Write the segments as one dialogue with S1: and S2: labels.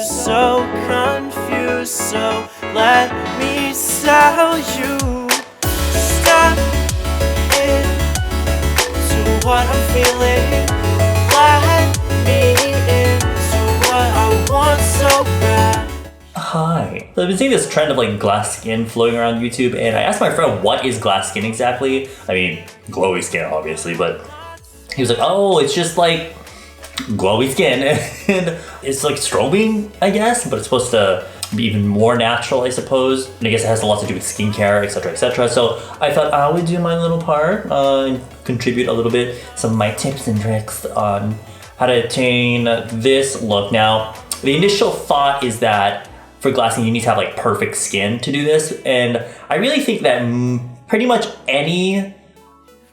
S1: so confused, so let me tell you. Stop it to what I'm feeling. Let me into what I want so bad.
S2: Hi. So I've been seeing this trend of like glass skin floating around YouTube, and I asked my friend what is glass skin exactly. I mean, glowy skin obviously, but he was like, oh, it's just like glowy skin. And it's like strobing, I guess, but it's supposed to be even more natural, I suppose. And I guess it has a lot to do with skincare, etc, etc. So I thought I would do my little part and contribute a little bit, some of my tips and tricks on how to attain this look. Now, the initial thought is that for glass skin, you need to have like perfect skin to do this. And I really think that pretty much any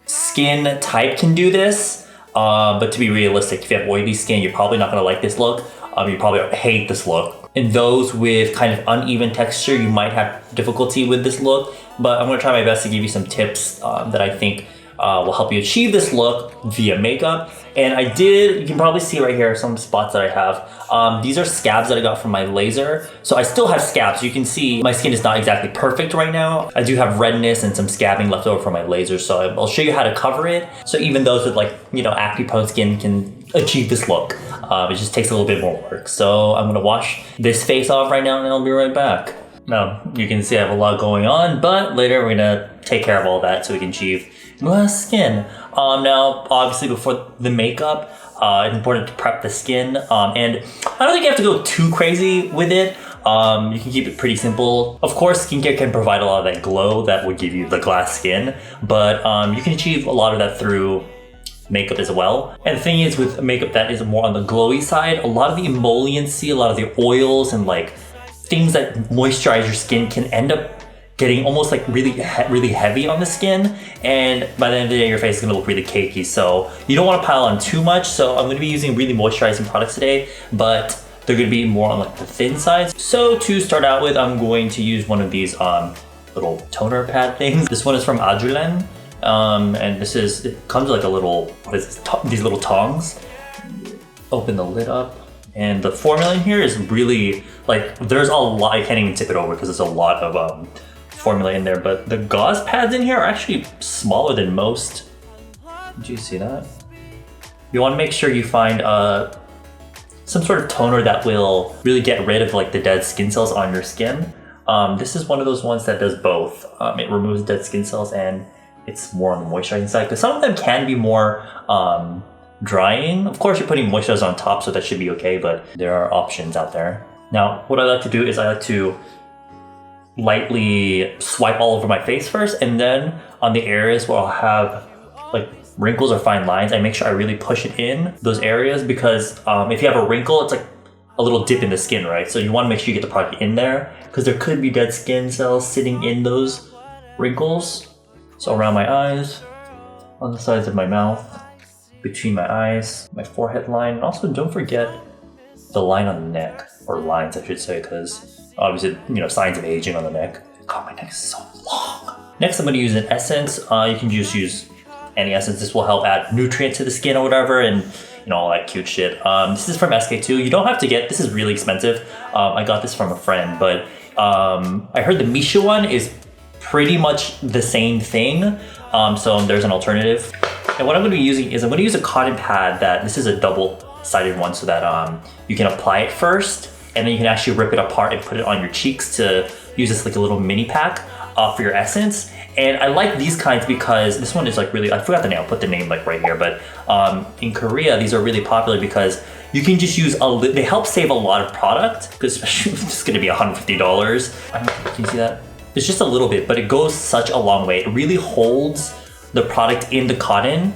S2: skin type can do this. But to be realistic, if you have oily skin, you're probably not gonna like this look. You probably hate this look. And those with kind of uneven texture, you might have difficulty with this look. But I'm gonna try my best to give you some tips that I think will help you achieve this look via makeup. And you can probably see right here some spots that I have. These are scabs that I got from my laser. So I still have scabs. You can see my skin is not exactly perfect right now. I do have redness and some scabbing left over from my laser. So I'll show you how to cover it. So even those with like, acne prone skin can achieve this look. It just takes a little bit more work. So I'm gonna wash this face off right now and I'll be right back. Now, you can see I have a lot going on, but later we're gonna take care of all that so we can achieve glass skin. Now, obviously before the makeup, it's important to prep the skin. And I don't think you have to go too crazy with it. You can keep it pretty simple. Of course, skincare can provide a lot of that glow that would give you the glass skin, but you can achieve a lot of that through makeup as well. And the thing is, with makeup that is more on the glowy side, a lot of the emolliency, a lot of the oils and like things that moisturize your skin can end up getting almost like really heavy on the skin, and by the end of the day your face is gonna look really cakey. So you don't want to pile on too much. So I'm gonna be using really moisturizing products today, but they're gonna be more on like the thin side. So to start out with, I'm going to use one of these little toner pad things. This one is from Avila, and it comes with like a little, these little tongs. Open the lid up. And the formula in here is really, like, there's a lot, I can't even tip it over because there's a lot of formula in there, but the gauze pads in here are actually smaller than most. Did you see that? You want to make sure you find some sort of toner that will really get rid of like the dead skin cells on your skin. This is one of those ones that does both. It removes dead skin cells and it's more on the moisturizing side, because some of them can be more drying. Of course, you're putting moisturizer on top, so that should be okay, but there are options out there. Now, what I like to do is I like to lightly swipe all over my face first, and then on the areas where I'll have like wrinkles or fine lines, I make sure I really push it in those areas, because if you have a wrinkle, it's like a little dip in the skin, right? So you want to make sure you get the product in there, because there could be dead skin cells sitting in those wrinkles. So around my eyes, on the sides of my mouth, between my eyes, my forehead line, and also don't forget the line on the neck, or lines I should say, because obviously, signs of aging on the neck. God, my neck is so long. Next, I'm going to use an essence. You can just use any essence. This will help add nutrient to the skin or whatever, and all that cute shit. This is from SK2. You don't have to get, this is really expensive. I got this from a friend, but I heard the Misha one is pretty much the same thing. So there's an alternative. And what I'm going to be using is I'm going to use a cotton pad this is a double-sided one, so that you can apply it first, and then you can actually rip it apart and put it on your cheeks to use this like a little mini pack for your essence. And I like these kinds because this one is like really, I forgot the name, I'll put the name like right here, but in Korea, these are really popular because you can just use they help save a lot of product, because especially if it's going to be $150. Can you see that? It's just a little bit, but it goes such a long way. It really holds the product in the cotton,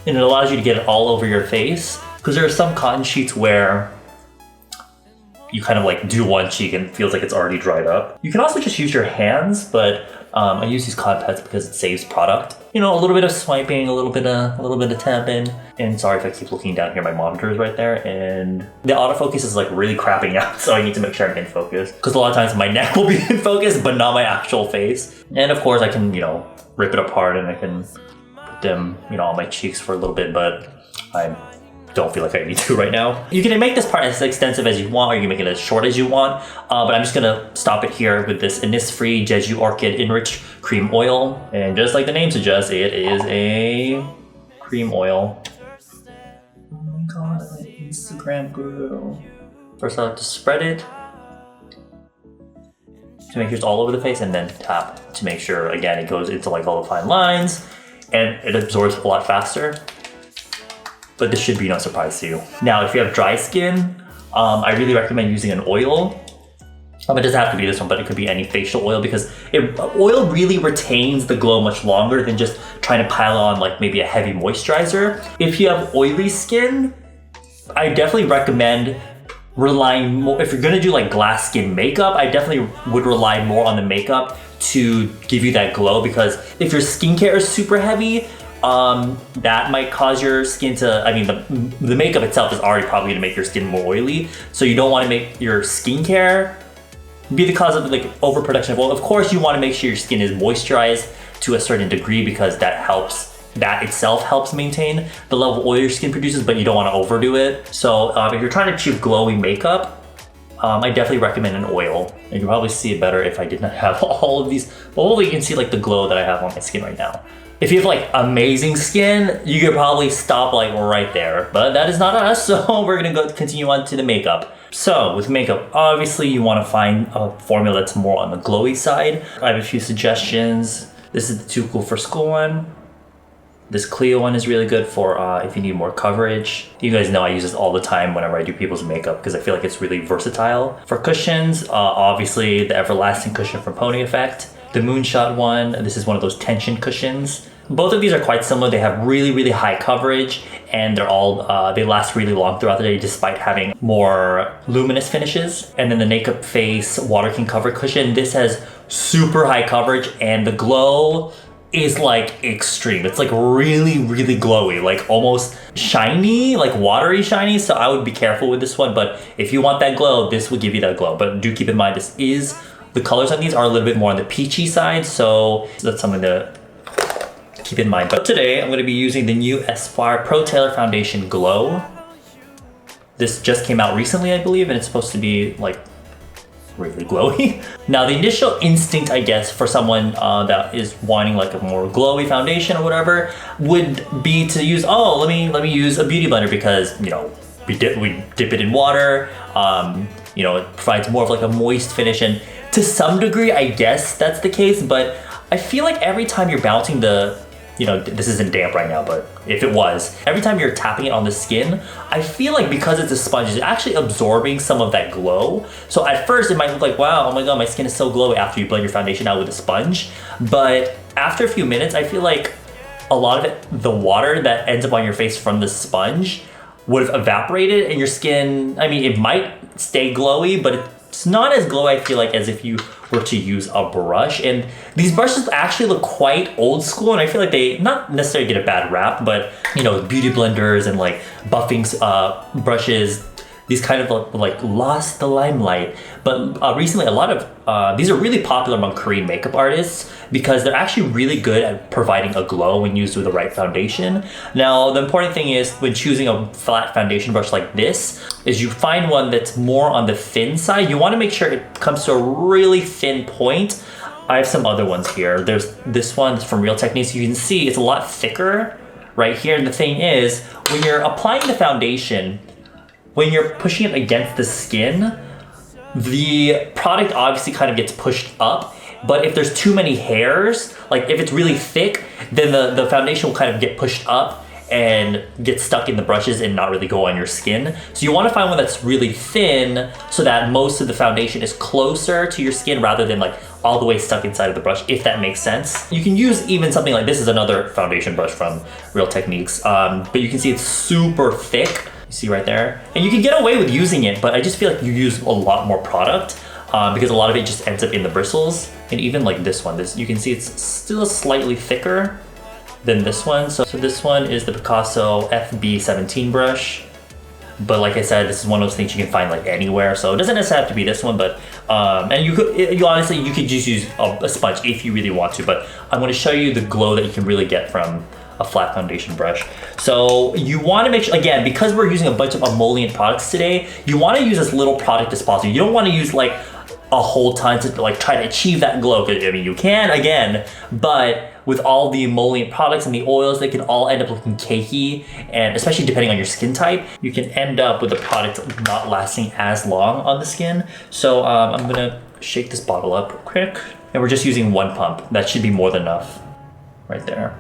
S2: and it allows you to get it all over your face, because there are some cotton sheets where you kind of like do one cheek and it feels like it's already dried up. You can also just use your hands, but I use these cotton pads because it saves product. A little bit of swiping, a little bit of tapping. And sorry if I keep looking down here, my monitor is right there, and the autofocus is like really crapping out, so I need to make sure I'm in focus, because a lot of times my neck will be in focus, but not my actual face. And of course I can, rip it apart and I can put them, on my cheeks for a little bit, but I'm don't feel like I need to right now. You can make this part as extensive as you want, or you can make it as short as you want, but I'm just gonna stop it here with this Innisfree Jeju Orchid Enriched Cream Oil. And just like the name suggests, it is a cream oil. Oh my god, my Instagram grew. First I have to spread it to make sure it's all over the face, and then tap to make sure, again, it goes into like all the fine lines and it absorbs a lot faster. But this should be no surprise to you. Now, if you have dry skin, I really recommend using an oil. It doesn't have to be this one, but it could be any facial oil, because oil really retains the glow much longer than just trying to pile on like maybe a heavy moisturizer. If you have oily skin, I definitely recommend relying more, if you're gonna do like glass skin makeup, I definitely would rely more on the makeup to give you that glow, because if your skincare is super heavy, that might cause your skin to, I mean, the makeup itself is already probably gonna make your skin more oily, so you don't wanna make your skincare be the cause of like overproduction of oil. Of course, you wanna make sure your skin is moisturized to a certain degree, because that itself helps maintain the level of oil your skin produces, but you don't want to overdo it. So if you're trying to achieve glowy makeup, I definitely recommend an oil. And you can probably see it better if I did not have all of these. But hopefully you can see like the glow that I have on my skin right now. If you have like amazing skin, you could probably stop like right there, but that is not us, so we're gonna continue on to the makeup. So with makeup, obviously you want to find a formula that's more on the glowy side. I have a few suggestions. This is the Too Cool for School one. This Clio one is really good for if you need more coverage. You guys know I use this all the time whenever I do people's makeup, because I feel like it's really versatile. For cushions, obviously the Everlasting cushion from Pony Effect. The Moonshot one, this is one of those tension cushions. Both of these are quite similar. They have really, really high coverage, and they're all, they last really long throughout the day despite having more luminous finishes. And then the Naked Face Water King Cover Cushion, this has super high coverage, and the glow is like extreme. It's like really, really glowy, like almost shiny, like watery shiny. So I would be careful with this one, but if you want that glow, this will give you that glow. But do keep in mind, the colors on these are a little bit more on the peachy side, so that's something to keep in mind. But today I'm gonna be using the new eSpoir Pro Tailor Foundation Glow. This just came out recently, I believe, and it's supposed to be like really glowy. Now the initial instinct, I guess, for someone that is wanting like a more glowy foundation or whatever would be to use, oh, let me use a beauty blender, because you know we dip it in water, you know, it provides more of like a moist finish, and to some degree I guess that's the case, but I feel like every time you're bouncing the, you know, this isn't damp right now, but if it was, every time you're tapping it on the skin, I feel like because it's a sponge, it's actually absorbing some of that glow. So at first it might look like, wow, oh my god, my skin is so glowy after you blend your foundation out with a sponge. But after a few minutes, I feel like a lot of it, the water that ends up on your face from the sponge would have evaporated, and your skin, I mean, it might stay glowy, but it's not as glowy, I feel like, as if you were to use a brush. And these brushes actually look quite old school, and I feel like they not necessarily get a bad rap, but you know, beauty blenders and like buffing brushes, these kind of like lost the limelight. But recently, a lot of these are really popular among Korean makeup artists, because they're actually really good at providing a glow when used with the right foundation. Now, the important thing is when choosing a flat foundation brush like this, is you find one that's more on the thin side. You want to make sure it comes to a really thin point. I have some other ones here. There's this one from Real Techniques. You can see it's a lot thicker right here. And the thing is, when you're applying the foundation, when you're pushing it against the skin, the product obviously kind of gets pushed up. But if there's too many hairs, like if it's really thick, then the foundation will kind of get pushed up and get stuck in the brushes and not really go on your skin. So you want to find one that's really thin, so that most of the foundation is closer to your skin rather than like all the way stuck inside of the brush, if that makes sense. You can use even something like this, is another foundation brush from Real Techniques, but you can see it's super thick. You see right there? And you can get away with using it, but I just feel like you use a lot more product because a lot of it just ends up in the bristles. And even like this one, you can see it's still slightly thicker than this one. So this one is the Picasso FB17 brush. But like I said, this is one of those things you can find like anywhere. So it doesn't necessarily have to be this one, but and you could just use a sponge if you really want to. But I'm going to show you the glow that you can really get from a flat foundation brush. So you want to make sure, again, because we're using a bunch of emollient products today, you want to use as little product as possible. You don't want to use like a whole ton to like try to achieve that glow. I mean, you can again, but with all the emollient products and the oils, they can all end up looking cakey, and especially depending on your skin type, you can end up with a product not lasting as long on the skin. So I'm gonna shake this bottle up real quick, and we're just using 1 pump. That should be more than enough right there.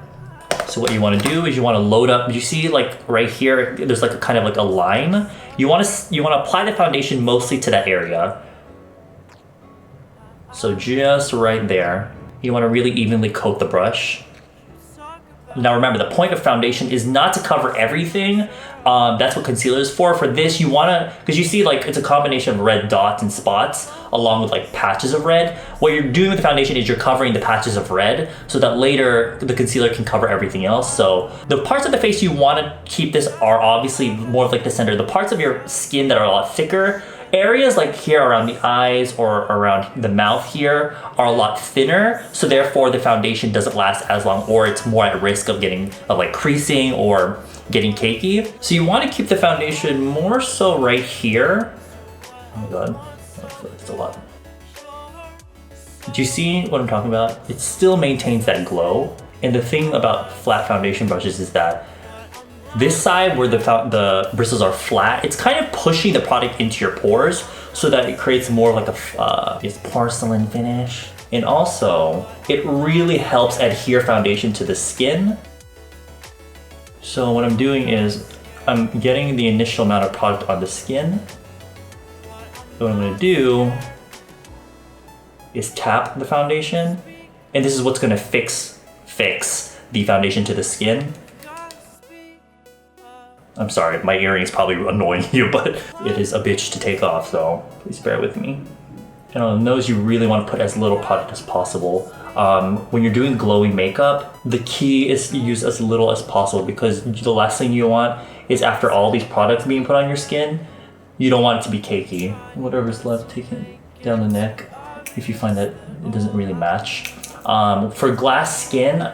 S2: So what you want to do is you want to load up. You see like right here, there's like a kind of like a line. You want to apply the foundation mostly to that area. So just right there. You want to really evenly coat the brush. Now remember, the point of foundation is not to cover everything. That's what concealer is for. For this, you want to, because you see like it's a combination of red dots and spots along with like patches of red. What you're doing with the foundation is you're covering the patches of red so that later the concealer can cover everything else. So the parts of the face you want to keep this are obviously more of like the center. The parts of your skin that are a lot thicker, areas like here around the eyes or around the mouth here are a lot thinner, so therefore the foundation doesn't last as long, or it's more at risk of like creasing or getting cakey. So you want to keep the foundation more so right here. Oh my god, that's a lot. Do you see what I'm talking about? It still maintains that glow. And the thing about flat foundation brushes is that this side where the bristles are flat, it's kind of pushing the product into your pores so that it creates more like a this porcelain finish. And also, it really helps adhere foundation to the skin. So what I'm doing is I'm getting the initial amount of product on the skin. So what I'm gonna do is tap the foundation, and this is what's gonna fix the foundation to the skin. I'm sorry, my earring is probably annoying you, but it is a bitch to take off, so please bear with me. And on the nose, you really want to put as little product as possible. When you're doing glowy makeup, the key is to use as little as possible, because the last thing you want is after all these products being put on your skin, you don't want it to be cakey. Whatever's left, take it down the neck if you find that it doesn't really match. For glass skin,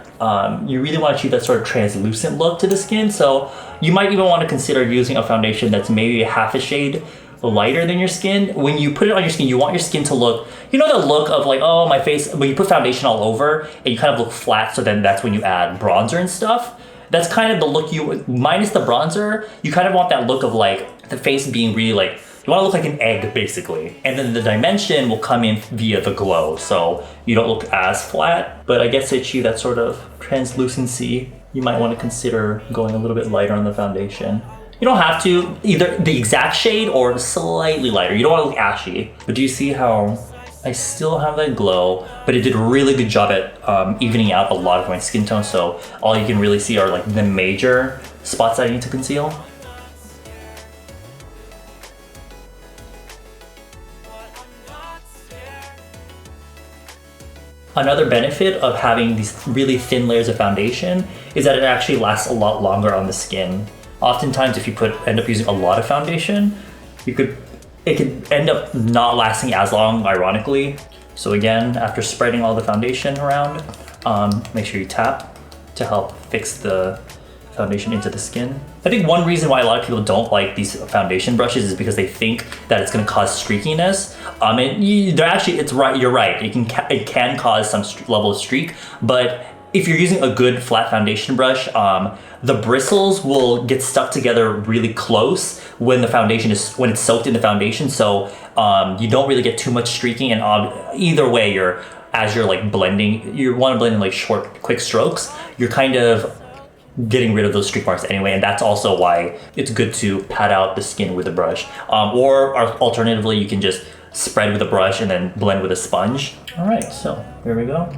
S2: you really want to achieve that sort of translucent look to the skin, so you might even want to consider using a foundation that's maybe half a shade lighter than your skin. When you put it on your skin, you want your skin to look, you know, the look of like, oh, my face, when you put foundation all over and you kind of look flat, so then that's when you add bronzer and stuff. That's kind of the look you, minus the bronzer, you kind of want that look of like the face being really like, you want to look like an egg basically. And then the dimension will come in via the glow, so you don't look as flat. But I guess to achieve that sort of translucency, you might want to consider going a little bit lighter on the foundation. You don't have to, either the exact shade or slightly lighter. You don't want to look ashy. But do you see how I still have that glow, but it did a really good job at evening out a lot of my skin tone, so all you can really see are like the major spots that I need to conceal. Another benefit of having these really thin layers of foundation is that it actually lasts a lot longer on the skin. Oftentimes, if you end up using a lot of foundation, it could end up not lasting as long, ironically. So again, after spreading all the foundation around, make sure you tap to help fix the foundation into the skin. I think one reason why a lot of people don't like these foundation brushes is because they think that it's going to cause streakiness. You're right. It can cause some level of streak, but if you're using a good flat foundation brush, the bristles will get stuck together really close when when it's soaked in the foundation. So you don't really get too much streaking, and either way, as you're like blending, you want to blend in like short, quick strokes. You're kind of getting rid of those streak marks anyway, and that's also why it's good to pat out the skin with a brush. Or alternatively, you can just spread with a brush and then blend with a sponge. All right, so here we go.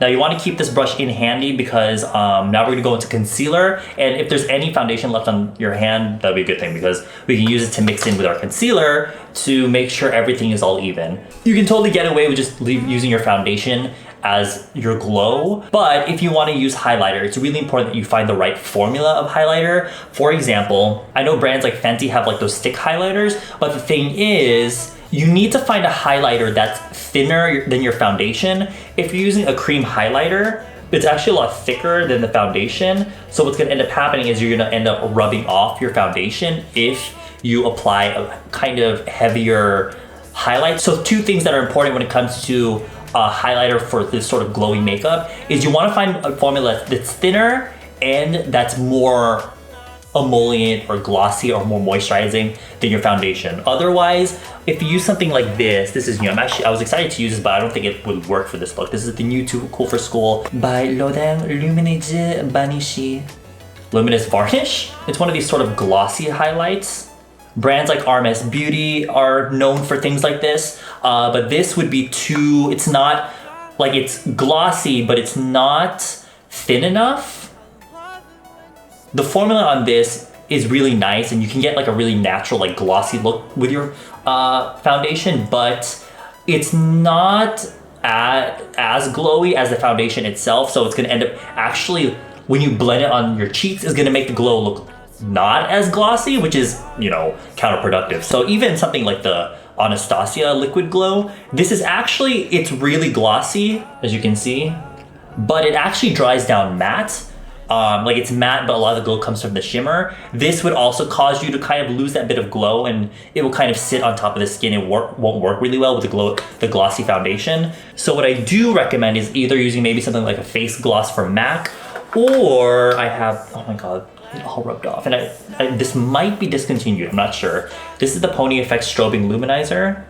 S2: Now you want to keep this brush in handy because now we're going to go into concealer, and if there's any foundation left on your hand, that'd be a good thing because we can use it to mix in with our concealer to make sure everything is all even. You can totally get away with just using your foundation as your glow, but if you want to use highlighter, it's really important that you find the right formula of highlighter. For example, I know brands like Fenty have like those stick highlighters, but the thing is, you need to find a highlighter that's thinner than your foundation. If you're using a cream highlighter, it's actually a lot thicker than the foundation. So what's gonna end up happening is you're gonna end up rubbing off your foundation if you apply a kind of heavier highlight. So two things that are important when it comes to a highlighter for this sort of glowy makeup is you wanna find a formula that's thinner and that's more emollient or glossy or more moisturizing than your foundation. Otherwise, if you use something like this is new. I was excited to use this, but I don't think it would work for this look. This is the new Too Cool for School by L'Oreal Luminizer Banishi Luminous Varnish. It's one of these sort of glossy highlights. Brands like RMS Beauty are known for things like this, but this would be too, it's not, like it's glossy, but it's not thin enough. The formula on this is really nice and you can get like a really natural like glossy look with your foundation, but it's not as glowy as the foundation itself. So it's gonna end up actually, when you blend it on your cheeks, is gonna make the glow look not as glossy, which is, you know, counterproductive. So even something like the Anastasia Liquid Glow, this is actually, it's really glossy, as you can see, but it actually dries down matte. Like it's matte, but a lot of the glow comes from the shimmer. This would also cause you to kind of lose that bit of glow and it will kind of sit on top of the skin. It won't work really well with the glossy foundation. So what I do recommend is either using maybe something like a face gloss from MAC, or I have, oh my God, it all rubbed off. And this might be discontinued, I'm not sure. This is the Pony Effect Strobing Luminizer.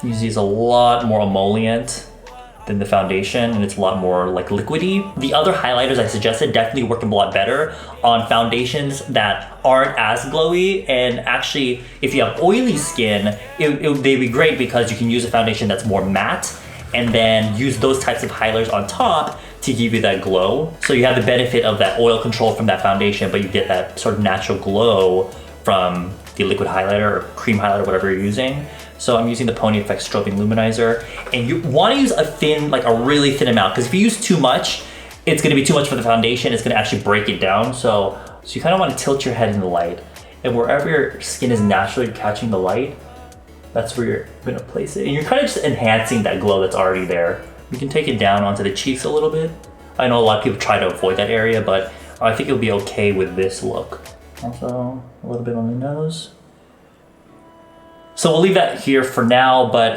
S2: Usually is a lot more emollient than the foundation, and it's a lot more like liquidy. The other highlighters I suggested definitely work a lot better on foundations that aren't as glowy, and actually if you have oily skin, they'd be great because you can use a foundation that's more matte and then use those types of highlighters on top to give you that glow. So you have the benefit of that oil control from that foundation, but you get that sort of natural glow from the liquid highlighter or cream highlighter, whatever you're using. So I'm using the Pony Effect Strobing Luminizer, and you want to use a thin, like a really thin amount, because if you use too much, it's going to be too much for the foundation. It's going to actually break it down. So you kind of want to tilt your head in the light, and wherever your skin is naturally catching the light, that's where you're going to place it. And you're kind of just enhancing that glow that's already there. You can take it down onto the cheeks a little bit. I know a lot of people try to avoid that area, but I think it'll be okay with this look. Also, a little bit on the nose. So we'll leave that here for now, but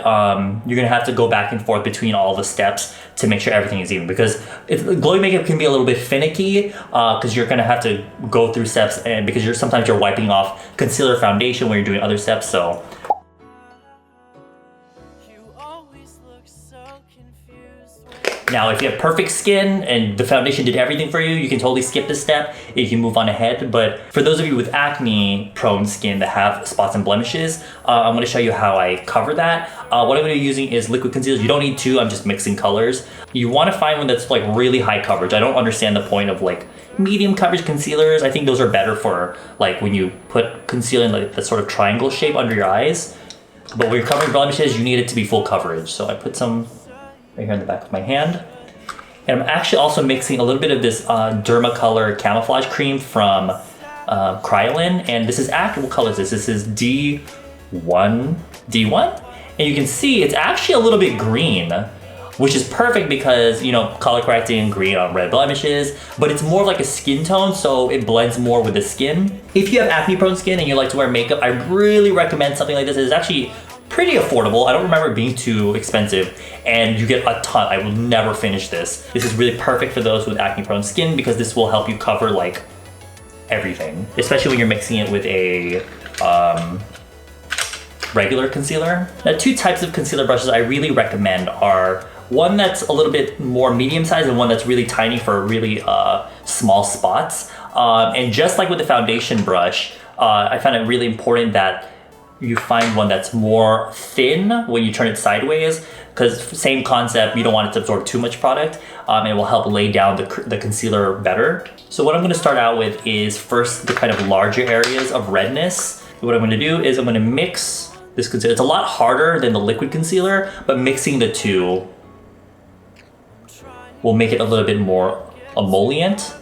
S2: you're gonna have to go back and forth between all the steps to make sure everything is even, because glowy makeup can be a little bit finicky because you're gonna have to go through steps, and because sometimes you're wiping off concealer, foundation when you're doing other steps. So now, if you have perfect skin and the foundation did everything for you, you can totally skip this step. You can move on ahead. But for those of you with acne-prone skin that have spots and blemishes, I'm gonna show you how I cover that. What I'm gonna be using is liquid concealers. You don't need two, I'm just mixing colors. You wanna find one that's like really high coverage. I don't understand the point of like medium coverage concealers. I think those are better for like when you put concealer in like that sort of triangle shape under your eyes. But when you're covering blemishes, you need it to be full coverage. So I put some right here on the back of my hand. And I'm actually also mixing a little bit of this Dermacolor Camouflage cream from Cryolin. And this is what color is this? This is D1. And you can see it's actually a little bit green, which is perfect because, you know, color correcting green on red blemishes, but it's more like a skin tone, so it blends more with the skin. If you have acne prone skin and you like to wear makeup, I really recommend something like this. It's actually pretty affordable. I don't remember it being too expensive, and you get a ton. I will never finish this. This is really perfect for those with acne prone skin because this will help you cover like everything, especially when you're mixing it with a regular concealer. Now, two types of concealer brushes I really recommend are one that's a little bit more medium sized and one that's really tiny for really small spots. And just like with the foundation brush, I found it really important that you find one that's more thin when you turn it sideways, because same concept, you don't want it to absorb too much product, and it will help lay down the concealer better. So what I'm gonna start out with is first the kind of larger areas of redness. What I'm gonna do is I'm gonna mix this concealer. It's a lot harder than the liquid concealer, but mixing the two will make it a little bit more emollient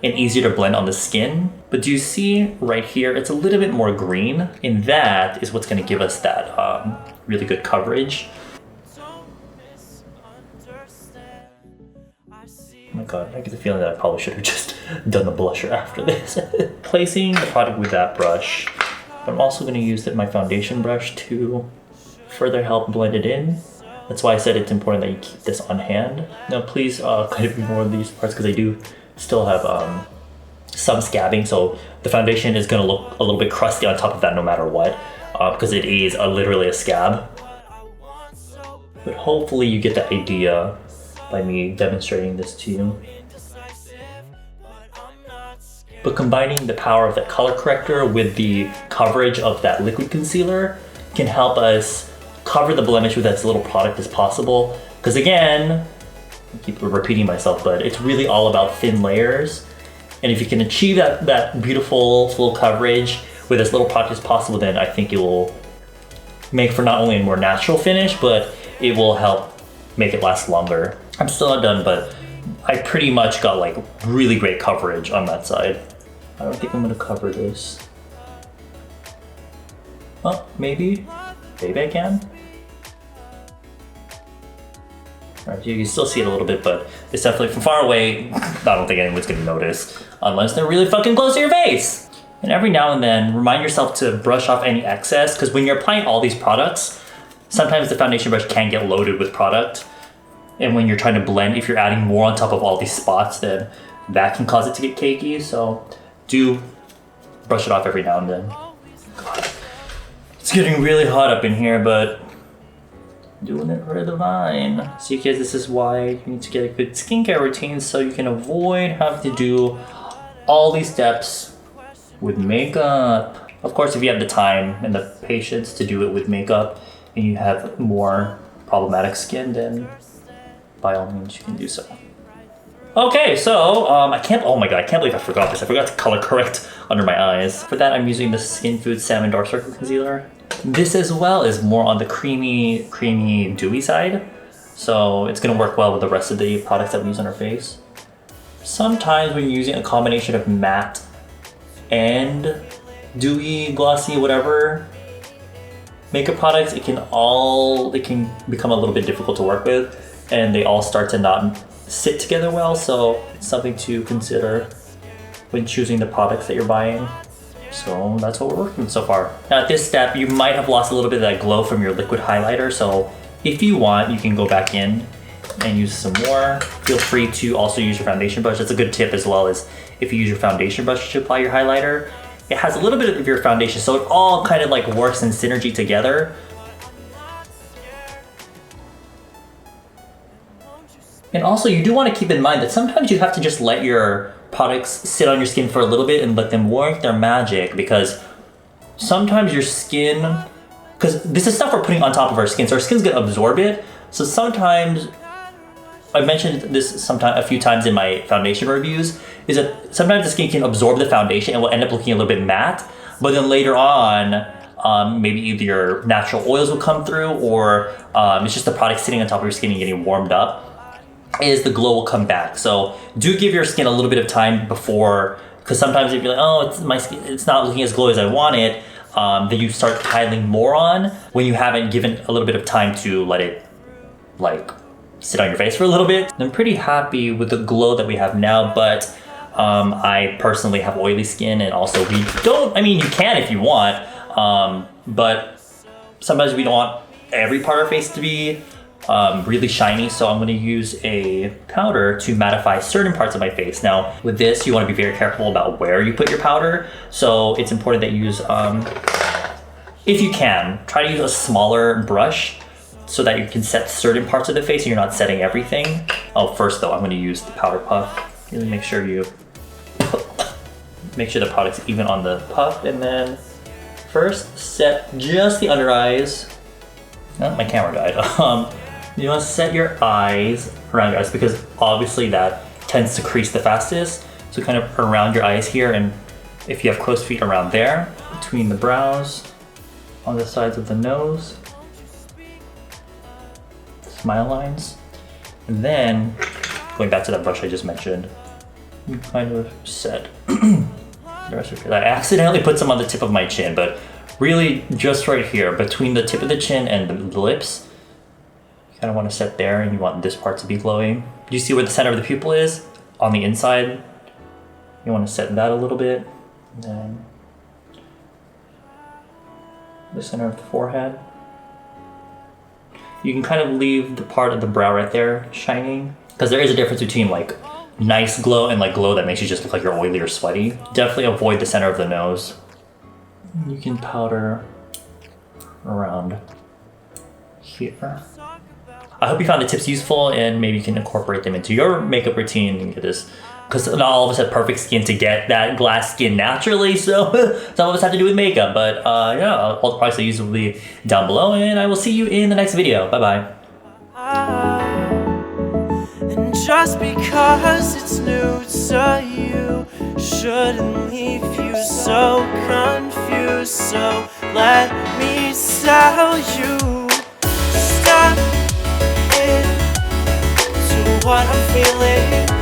S2: and easier to blend on the skin. But do you see right here, it's a little bit more green, and that is what's gonna give us that really good coverage. Oh my god, I get the feeling that I probably should have just done the blusher after this. Placing the product with that brush. I'm also going to use my foundation brush to further help blend it in. That's why I said it's important that you keep this on hand. Now please kind of ignore these parts because I do still have some scabbing, so the foundation is going to look a little bit crusty on top of that no matter what, because it is literally a scab. But hopefully you get the idea by me demonstrating this to you. But combining the power of that color corrector with the coverage of that liquid concealer can help us cover the blemish with as little product as possible. Because again, I keep repeating myself, but it's really all about thin layers. And if you can achieve that beautiful full coverage with as little product as possible, then I think it will make for not only a more natural finish, but it will help make it last longer. I'm still not done, but I pretty much got like really great coverage on that side. I don't think I'm gonna cover this. Oh, maybe I can. Alright, you can still see it a little bit, but it's definitely from far away. I don't think anyone's gonna notice unless they're really fucking close to your face. And every now and then, remind yourself to brush off any excess, because when you're applying all these products, sometimes the foundation brush can get loaded with product. And when you're trying to blend, if you're adding more on top of all these spots, then that can cause it to get cakey. So do brush it off every now and then. God, it's getting really hot up in here, but doing it for the vine. So you guys, this is why you need to get a good skincare routine so you can avoid having to do all these steps with makeup. Of course, if you have the time and the patience to do it with makeup and you have more problematic skin, then by all means you can do so. Okay, so oh my god, I can't believe I forgot this. I forgot to color correct under my eyes. For that, I'm using the Skinfood Salmon Darkcircle Concealer. This as well is more on the creamy, dewy side. So it's gonna work well with the rest of the products that we use on our face. Sometimes when you're using a combination of matte and dewy, glossy, whatever makeup products, it can become a little bit difficult to work with, and they all start to not sit together well. So it's something to consider when choosing the products that you're buying. So that's what we're working with so far. Now at this step, you might have lost a little bit of that glow from your liquid highlighter. So if you want, you can go back in and use some more. Feel free to also use your foundation brush. That's a good tip as well, as if you use your foundation brush to apply your highlighter, it has a little bit of your foundation, so it all kind of like works in synergy together. And also you do want to keep in mind that sometimes you have to just let your products sit on your skin for a little bit and let them work their magic, because sometimes your skin, because this is stuff we're putting on top of our skin, so our skin's gonna absorb it. So sometimes, I mentioned this a few times in my foundation reviews, is that sometimes the skin can absorb the foundation and will end up looking a little bit matte, but then later on, maybe either your natural oils will come through, or it's just the product sitting on top of your skin and getting warmed up, is the glow will come back. So do give your skin a little bit of time before, because sometimes if you're like, oh, my skin, it's not looking as glowy as I want it, then you start piling more on when you haven't given a little bit of time to let it like sit on your face for a little bit. I'm pretty happy with the glow that we have now, but I personally have oily skin, and also you can if you want, but sometimes we don't want every part of our face to be really shiny, so I'm going to use a powder to mattify certain parts of my face. Now with this, you want to be very careful about where you put your powder, so it's important that you use, if you can, try to use a smaller brush so that you can set certain parts of the face and you're not setting everything. Oh, first though, I'm going to use the powder puff. Really make sure the product's even on the puff, and then first set just the under eyes. Oh, my camera died. You want to set your eyes around your eyes, because obviously that tends to crease the fastest. So kind of around your eyes here, and if you have crow's feet, around there, between the brows, on the sides of the nose, smile lines. And then, going back to that brush I just mentioned, you kind of set the rest of your face. I accidentally put some on the tip of my chin, but really just right here, between the tip of the chin and the lips, you kind of want to set there, and you want this part to be glowing. Do you see where the center of the pupil is? On the inside. You want to set that a little bit. And then the center of the forehead. You can kind of leave the part of the brow right there shining, because there is a difference between like nice glow and like glow that makes you just look like you're oily or sweaty. Definitely avoid the center of the nose. You can powder around here. I hope you found the tips useful and maybe you can incorporate them into your makeup routine and get this, because not all of us have perfect skin to get that glass skin naturally, so some of us have to do with makeup. But yeah, all the products I use will be down below, and I will see you in the next video. Bye bye.
S1: And just because it's new to you shouldn't leave you so confused. So let me tell you, stop it to what I'm feeling.